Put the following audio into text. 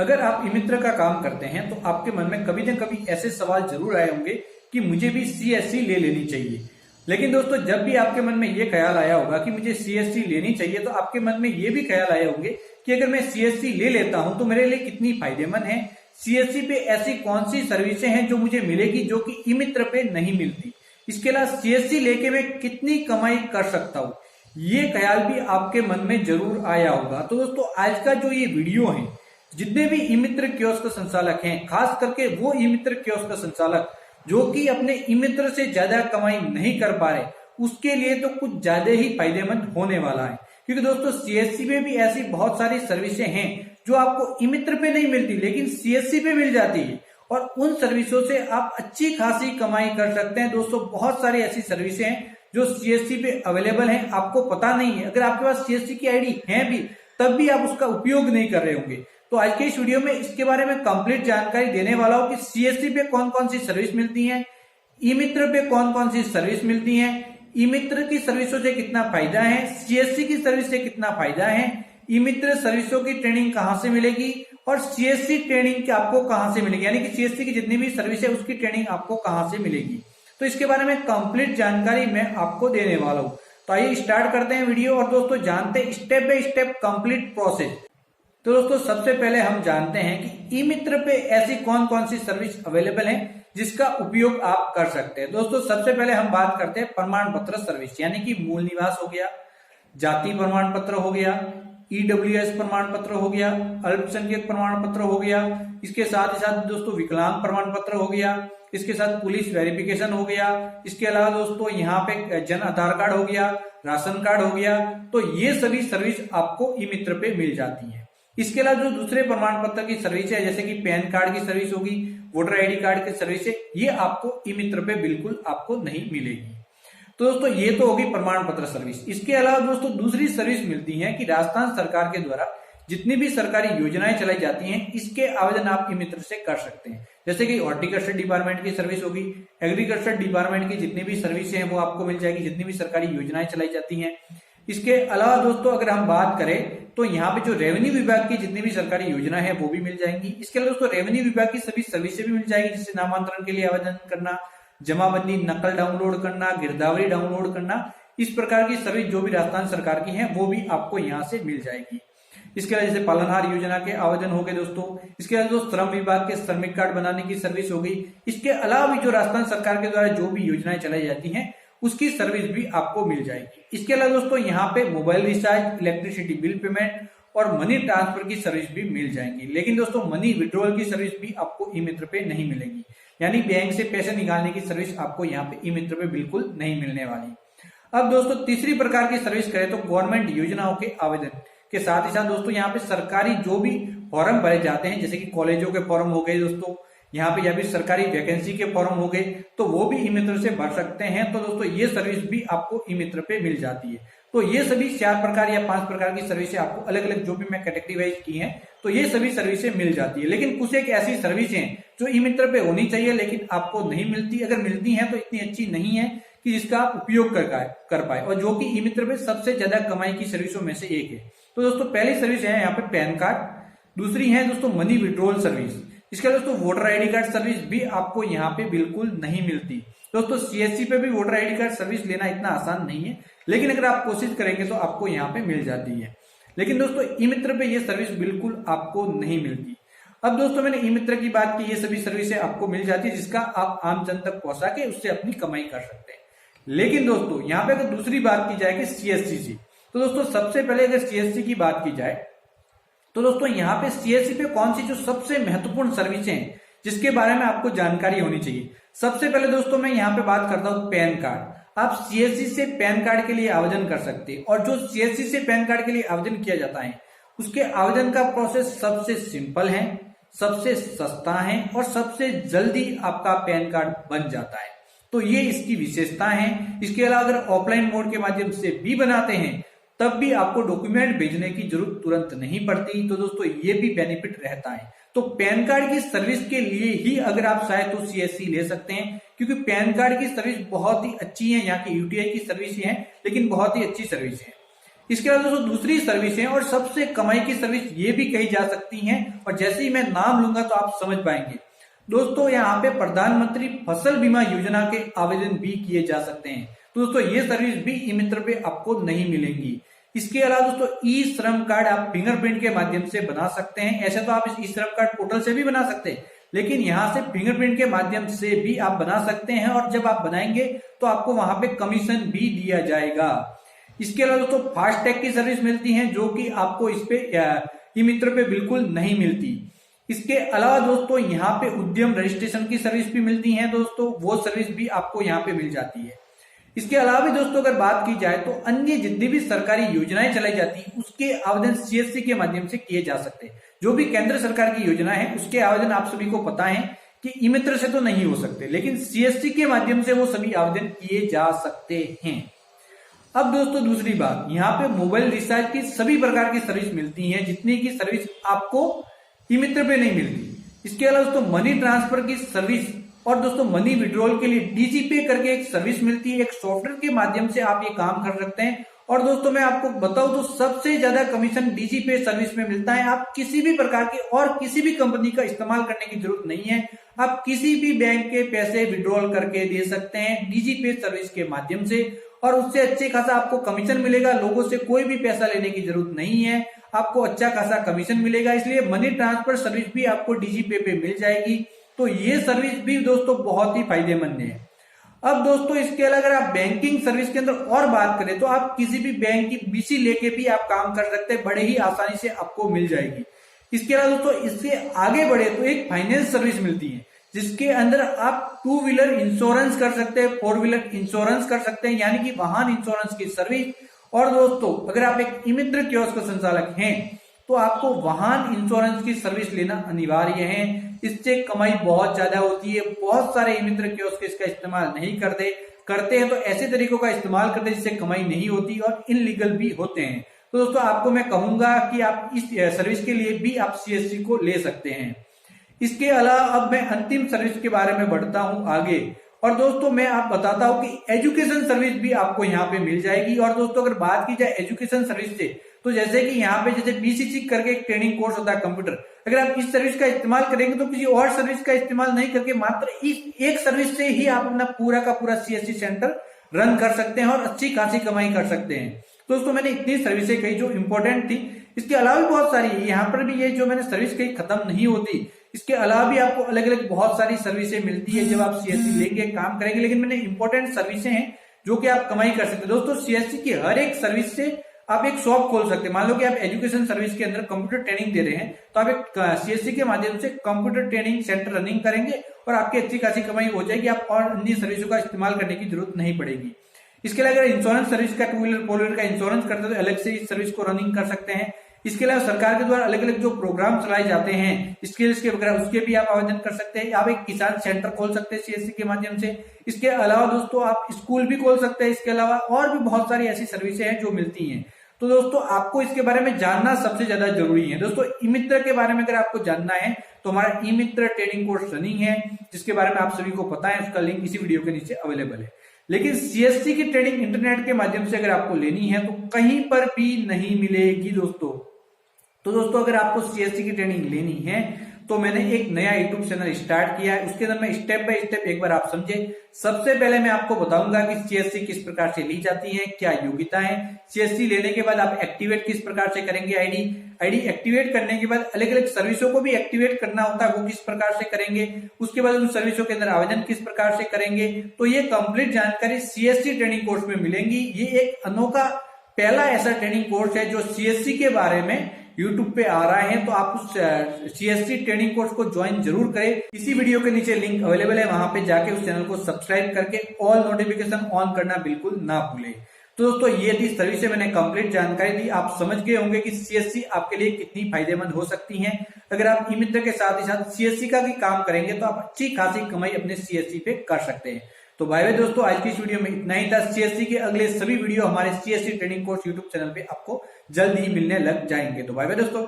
अगर आप ई मित्र का काम करते हैं तो आपके मन में कभी न कभी ऐसे सवाल जरूर आए होंगे कि मुझे भी सीएससी ले लेनी चाहिए। लेकिन दोस्तों, जब भी आपके मन में ये ख्याल आया होगा कि मुझे सीएससी लेनी चाहिए, तो आपके मन में ये भी ख्याल आए होंगे कि अगर मैं सीएससी ले लेता हूं तो मेरे लिए कितनी फायदेमंद है, सीएससी पे ऐसी कौन सी सर्विसें हैं जो मुझे मिलेगी जो कि ई मित्र पे नहीं मिलती, इसके अलावा सीएससी लेके मैं कितनी कमाई कर सकता हूं, ये ख्याल भी आपके मन में जरूर आया होगा। तो दोस्तों, आज का जो ये वीडियो है, जितने भी ई मित्र कियोस्क संचालक हैं, खास करके वो ई मित्र कियोस्क संचालक जो कि अपने ई मित्र से ज्यादा कमाई नहीं कर पा रहे, उसके लिए तो कुछ ज्यादा ही फायदेमंद होने वाला है। क्योंकि दोस्तों, सीएससी में भी ऐसी बहुत सारी सर्विसें हैं जो आपको ई मित्र पे नहीं मिलती लेकिन सीएससी पे मिल जाती है, और उन सर्विसों से आप अच्छी खासी कमाई कर सकते हैं। दोस्तों, बहुत सारी ऐसी सर्विसें हैं जो सीएससी पे अवेलेबल हैं, आपको पता नहीं है। अगर आपके पास सीएससी की आईडी है भी, तब भी आप उसका उपयोग नहीं कर रहे होंगे। तो आज के इस वीडियो में इसके बारे में कंप्लीट जानकारी देने वाला हूं कि सीएससी पे कौन कौन सी सर्विस मिलती है, ई मित्र पे कौन कौन सी सर्विस मिलती है, ई मित्र की सर्विसों से कितना फायदा है, सीएससी की सर्विस से कितना फायदा है, ई मित्र सर्विसों की ट्रेनिंग कहां से मिलेगी, और सीएससी ट्रेनिंग आपको कहां से मिलेगी, यानी कि सीएससी की जितनी भी सर्विस है उसकी ट्रेनिंग आपको कहां से मिलेगी। तो इसके बारे में कंप्लीट जानकारी मैं आपको देने वाला हूं। तो आइए स्टार्ट करते हैं वीडियो, और दोस्तों जानते हैं step by step complete process. तो दोस्तों, सबसे पहले हम जानते हैं कि ई मित्र पे ऐसी कौन कौन सी सर्विस अवेलेबल है जिसका उपयोग आप कर सकते हैं। दोस्तों, सबसे पहले हम बात करते हैं प्रमाण पत्र सर्विस, यानी कि मूल निवास हो गया, जाति प्रमाण पत्र हो गया, ईडब्ल्यूएस प्रमाण पत्र हो गया, अल्पसंख्यक प्रमाण पत्र हो गया, इसके साथ ही साथ दोस्तों विकलांग प्रमाण पत्र हो गया, इसके साथ पुलिस वेरिफिकेशन हो गया, इसके अलावा दोस्तों यहाँ पे जन आधार कार्ड हो गया, राशन कार्ड हो गया। तो ये सभी सर्विस आपको ई मित्र पे मिल जाती है। इसके अलावा जो दूसरे प्रमाण पत्र की सर्विस है, जैसे कि पैन कार्ड की सर्विस होगी, वोटर आईडी कार्ड की सर्विस है, ये आपको ई मित्र पे बिल्कुल आपको नहीं मिलेगी। तो दोस्तों, ये तो होगी प्रमाण पत्र सर्विस। इसके अलावा दोस्तों दूसरी सर्विस मिलती है कि राजस्थान सरकार के द्वारा जितनी भी सरकारी योजनाएं चलाई जाती हैं, इसके आवेदन आप ई मित्र से कर सकते हैं। जैसे कि हॉर्टिकल्चर डिपार्टमेंट की सर्विस होगी, एग्रीकल्चर डिपार्टमेंट की जितनी भी सर्विस है वो आपको मिल जाएगी, जितनी भी सरकारी योजनाएं चलाई जाती हैं। इसके अलावा दोस्तों अगर हम बात करें तो यहाँ पे जो रेवेन्यू विभाग की जितनी भी सरकारी योजना है वो भी मिल जाएंगी। इसके अलावा दोस्तों रेवेन्यू विभाग की सभी सर्विसेज भी मिल जाएगी, जैसे नामांतरण के लिए आवेदन करना, जमाबंदी नकल डाउनलोड करना, गिरदावरी डाउनलोड करना, इस प्रकार की सर्विस जो भी राजस्थान सरकार की है वो भी आपको यहाँ से मिल जाएगी। इसके अलावा जैसे पालनहार योजना के आवेदन हो गए दोस्तों, इसके अलावा दोस्तों श्रम विभाग के श्रमिक कार्ड बनाने की सर्विस होगी। इसके अलावा भी जो राजस्थान सरकार के द्वारा जो भी योजनाएं चलाई जाती हैं उसकी सर्विस भी आपको मिल जाएगी। इसके अलावा दोस्तों यहाँ पे mobile recharge, electricity bill payment और मनी ट्रांसफर की सर्विस भी मिल जाएंगी। लेकिन दोस्तों मनी विड्रॉल की सर्विस भी आपको ई मित्र पे नहीं मिलेगी, यानी बैंक से पैसे निकालने की सर्विस आपको यहाँ पे ई मित्र पे बिल्कुल नहीं मिलने वाली। अब दोस्तों तीसरी प्रकार की सर्विस करें तो गवर्नमेंट योजनाओं के आवेदन के साथ ही साथ दोस्तों यहाँ पे सरकारी जो भी फॉर्म भरे जाते हैं, जैसे कि कॉलेजों के फॉर्म हो गए दोस्तों, यहाँ पे या भी सरकारी वैकेंसी के फॉर्म हो गए, तो वो भी ई मित्र से भर सकते हैं। तो दोस्तों ये सर्विस भी आपको ई मित्र पे मिल जाती है। तो ये सभी 4 प्रकार या 5 प्रकार की सर्विसें आपको अलग अलग जो भी मैं कैटेगरी वाइज की हैं, तो ये सभी सर्विसें मिल जाती है। लेकिन कुछ एक ऐसी सर्विस हैं जो ई मित्र पे होनी चाहिए लेकिन आपको नहीं मिलती, अगर मिलती हैं तो इतनी अच्छी नहीं है कि जिसका आप उपयोग कर पाए, और जो कि ई मित्र पे सबसे ज्यादा कमाई की सर्विसों में से एक है। तो दोस्तों पहली सर्विस है यहाँ पे पैन कार्ड, दूसरी है दोस्तों मनी विड्रॉल सर्विस। इसके अलावा दोस्तों वोटर आईडी कार्ड सर्विस भी आपको यहाँ पे बिल्कुल नहीं मिलती। दोस्तों सीएससी पे भी वोटर आईडी कार्ड सर्विस लेना इतना आसान नहीं है, लेकिन अगर आप कोशिश करेंगे तो आपको यहाँ पे मिल जाती है। लेकिन दोस्तों ई मित्र पे ये सर्विस बिल्कुल आपको नहीं मिलती। अब दोस्तों मैंने ई मित्र की बात की, ये सभी सर्विसें आपको मिल जाती है जिसका आप आम जन तक पहुंचा के उससे अपनी कमाई कर सकते हैं। लेकिन दोस्तों यहाँ पे अगर दूसरी बात की जाए कि सीएससी से, तो दोस्तों सबसे पहले अगर सीएससी की बात की जाए तो दोस्तों यहाँ पे सीएससी पे कौन सी जो सबसे महत्वपूर्ण सर्विसें हैं जिसके बारे में आपको जानकारी होनी चाहिए। सबसे पहले दोस्तों मैं यहाँ पे बात करता हूँ पैन कार्ड। आप सीएससी से पैन कार्ड के लिए आवेदन कर सकते हैं, और जो सीएससी से पैन कार्ड के लिए आवेदन किया जाता है उसके आवेदन का प्रोसेस सबसे सिंपल है, सबसे सस्ता है और सबसे जल्दी आपका पैन कार्ड बन जाता है। तो ये इसकी विशेषता है। इसके अलावा अगर ऑफलाइन मोड के माध्यम से भी बनाते हैं तब भी आपको डॉक्यूमेंट भेजने की जरूरत तुरंत नहीं पड़ती। तो दोस्तों ये भी बेनिफिट रहता है। तो पैन कार्ड की सर्विस के लिए ही अगर आप चाहे तो सीएससी ले सकते हैं, क्योंकि पैन कार्ड की सर्विस बहुत ही अच्छी है। यहाँ की यूटीआई की सर्विस है लेकिन बहुत ही अच्छी सर्विस है। इसके अलावा दोस्तों दूसरी सर्विस है और सबसे कमाई की सर्विस ये भी कही जा सकती है, और जैसे ही मैं नाम लूंगा तो आप समझ पाएंगे दोस्तों। यहाँ पे प्रधानमंत्री फसल बीमा योजना के आवेदन भी किए जा सकते हैं। तो दोस्तों ये सर्विस भी ई मित्र पे आपको नहीं मिलेंगी। इसके अलावा दोस्तों ई श्रम कार्ड आप फिंगरप्रिंट के माध्यम से बना सकते हैं। ऐसे तो आप इस ई श्रम कार्ड पोर्टल से भी बना सकते हैं, लेकिन यहाँ से फिंगरप्रिंट के माध्यम से भी आप बना सकते हैं, और जब आप बनाएंगे तो आपको वहां पे कमीशन भी दिया जाएगा। इसके अलावा दोस्तों फास्टैग की सर्विस मिलती है, जो कि आपको इस पे ई मित्र पे बिल्कुल नहीं मिलती। इसके अलावा दोस्तों यहाँ पे उद्यम रजिस्ट्रेशन की सर्विस भी मिलती है दोस्तों, वो सर्विस भी आपको यहाँ पे मिल जाती है। इसके अलावा भी दोस्तों अगर बात की जाए तो अन्य जितनी भी सरकारी योजनाएं चलाई जाती है उसके आवेदन सीएससी के माध्यम से किए जा सकते हैं। जो भी केंद्र सरकार की योजना है उसके आवेदन आप सभी को पता है कि ई मित्र से तो नहीं हो सकते, लेकिन सीएससी के माध्यम से वो सभी आवेदन किए जा सकते हैं। अब दोस्तों दूसरी बात, यहाँ पे मोबाइल रिचार्ज की सभी प्रकार की सर्विस मिलती है, जितनी की सर्विस आपको ई मित्र पे नहीं मिलती। इसके अलावा दोस्तों मनी ट्रांसफर की सर्विस और दोस्तों मनी विड्रॉल के लिए डीजीपे करके एक सर्विस मिलती है। एक सॉफ्टवेयर के माध्यम से आप ये काम कर सकते हैं। और दोस्तों मैं आपको बताऊं तो सबसे ज्यादा कमीशन डीजीपे सर्विस में मिलता है। आप किसी भी प्रकार की और किसी भी कंपनी का इस्तेमाल करने की जरूरत नहीं है, आप किसी भी बैंक के पैसे विड्रॉल करके दे सकते हैं डीजीपे सर्विस के माध्यम से, और उससे अच्छे खासा आपको कमीशन मिलेगा। लोगों से कोई भी पैसा लेने की जरूरत नहीं है, आपको अच्छा खासा कमीशन मिलेगा। इसलिए मनी ट्रांसफर सर्विस भी आपको डीजीपे पे मिल जाएगी। तो ये सर्विस भी दोस्तों बहुत ही फायदेमंद है। अब दोस्तों इसके अलावा अगर आप बैंकिंग सर्विस के अंदर और बात करें तो आप किसी भी बैंक की बीसी लेके भी आप काम कर सकते हैं, बड़े ही आसानी से आपको मिल जाएगी। इसके अलावा दोस्तों इससे आगे बढ़े तो एक फाइनेंस सर्विस मिलती है, जिसके अंदर आप 2 व्हीलर इंश्योरेंस कर सकते हैं, 4 व्हीलर इंश्योरेंस कर सकते हैं, यानी कि वाहन इंश्योरेंस की सर्विस। और दोस्तों अगर आप एक ई मित्र कियोस्क संचालक हैं तो आपको वाहन इंश्योरेंस की सर्विस लेना अनिवार्य है। इससे कमाई बहुत ज्यादा होती है। बहुत सारे ई मित्र कियोस्क इसका इस्तेमाल नहीं करते हैं तो ऐसे तरीकों का इस्तेमाल करते हैं जिससे कमाई नहीं होती और इनलीगल भी होते हैं। तो दोस्तों आपको मैं कहूंगा कि आप इस सर्विस के लिए भी आप सीएससी को ले सकते हैं। इसके अलावा अब मैं अंतिम सर्विस के बारे में बढ़ता हूं आगे, और दोस्तों मैं आप बताता हूं कि एजुकेशन सर्विस भी आपको यहाँ पे मिल जाएगी। और दोस्तों अगर बात की जाए एजुकेशन सर्विस से, तो जैसे कि यहाँ पे जैसे बीसीसी करके एक ट्रेनिंग कोर्स होता है कंप्यूटर, अगर आप इस सर्विस का इस्तेमाल करेंगे तो किसी और सर्विस का इस्तेमाल नहीं करके मात्र इस एक सर्विस से ही आप अपना पूरा का पूरा सीएससी सेंटर रन कर सकते हैं और अच्छी खासी कमाई कर सकते हैं। दोस्तों मैंने इतनी सर्विसें कही जो इंपॉर्टेंट थी। इसके अलावा भी बहुत सारी है, यहाँ पर भी ये जो मैंने सर्विस कही खत्म नहीं होती। इसके अलावा भी आपको अलग अलग बहुत सारी सर्विसें मिलती है जब आप सीएससी लेके काम करेंगे, लेकिन मैंने इंपॉर्टेंट सर्विसें हैं जो कि आप कमाई कर सकते हैं। दोस्तों सीएससी की हर एक सर्विस से आप एक शॉप खोल सकते हैं। मान लो कि आप एजुकेशन सर्विस के अंदर कंप्यूटर ट्रेनिंग दे रहे हैं तो आप एक सीएससी के माध्यम से कंप्यूटर ट्रेनिंग सेंटर रनिंग करेंगे और आपकी अच्छी खासी कमाई हो जाएगी। आप और अन्य सर्विसों का इस्तेमाल करने की जरूरत नहीं पड़ेगी। इसके अलावा अगर इंश्योरेंस सर्विस का 2 व्हीलर 4 व्हीलर का इंश्योरेंस करते हैं तो अलग से इस सर्विस को रनिंग कर सकते हैं। इसके अलावा सरकार के द्वारा अलग अलग जो प्रोग्राम चलाए जाते हैं स्किल्स के वगैरह, उसके भी आप आवेदन कर सकते हैं। आप एक किसान सेंटर खोल सकते हैं सीएससी के माध्यम से। इसके अलावा दोस्तों आप स्कूल भी खोल सकते हैं। इसके अलावा और भी बहुत सारी ऐसी सर्विसें हैं जो मिलती हैं। तो दोस्तों आपको इसके बारे में जानना सबसे ज्यादा जरूरी है। दोस्तों ई मित्र के बारे में अगर आपको जानना है तो हमारा ई मित्र ट्रेनिंग कोर्स रनिंग है, जिसके बारे में आप सभी को पता है, उसका लिंक इसी वीडियो के नीचे अवेलेबल है। लेकिन सीएससी की ट्रेनिंग इंटरनेट के माध्यम से अगर आपको लेनी है तो कहीं पर भी नहीं मिलेगी दोस्तों। तो दोस्तों अगर आपको सीएससी की ट्रेनिंग लेनी है तो मैंने एक नया यूट्यूब चैनल स्टार्ट किया है, उसके अंदर मैं स्टेप बाय स्टेप एक बार आप समझे। सबसे पहले मैं आपको बताऊंगा कि सीएससी किस प्रकार से ली जाती है, क्या योग्यता है। सीएससी लेने के बाद आप एक्टिवेट किस प्रकार से करेंगे आईडी एक्टिवेट करने के बाद अलग अलग सर्विसों को भी एक्टिवेट करना होता है, वो किस प्रकार से करेंगे। उसके बाद उन सर्विसों के अंदर आवेदन किस प्रकार से करेंगे। तो ये कंप्लीट जानकारी सीएससी ट्रेनिंग कोर्स में मिलेंगी। ये एक अनोखा पहला ऐसा ट्रेनिंग कोर्स है जो सीएससी के बारे में YouTube पे आ रहा है। तो आप उस सीएससी ट्रेनिंग कोर्स को ज्वाइन जरूर करें। इसी वीडियो के नीचे लिंक अवेलेबल है, वहां पे जाके उस चैनल को सब्सक्राइब करके ऑल नोटिफिकेशन ऑन करना बिल्कुल ना भूलें। तो दोस्तों ये थी सर्विस से मैंने कंप्लीट जानकारी दी। आप समझ गए होंगे कि सीएससी आपके लिए कितनी फायदेमंद हो सकती है। अगर आप ई मित्र के साथ ही साथ सीएससी का भी काम करेंगे तो आप अच्छी खासी कमाई अपने सीएससी पे कर सकते हैं। तो बाय बाय दोस्तों, आज की इस वीडियो में इतना ही था। सीएससी के अगले सभी वीडियो हमारे CSC training course YouTube channel पे आपको जल्द ही मिलने लग जाएंगे। तो बाय बाय दोस्तों।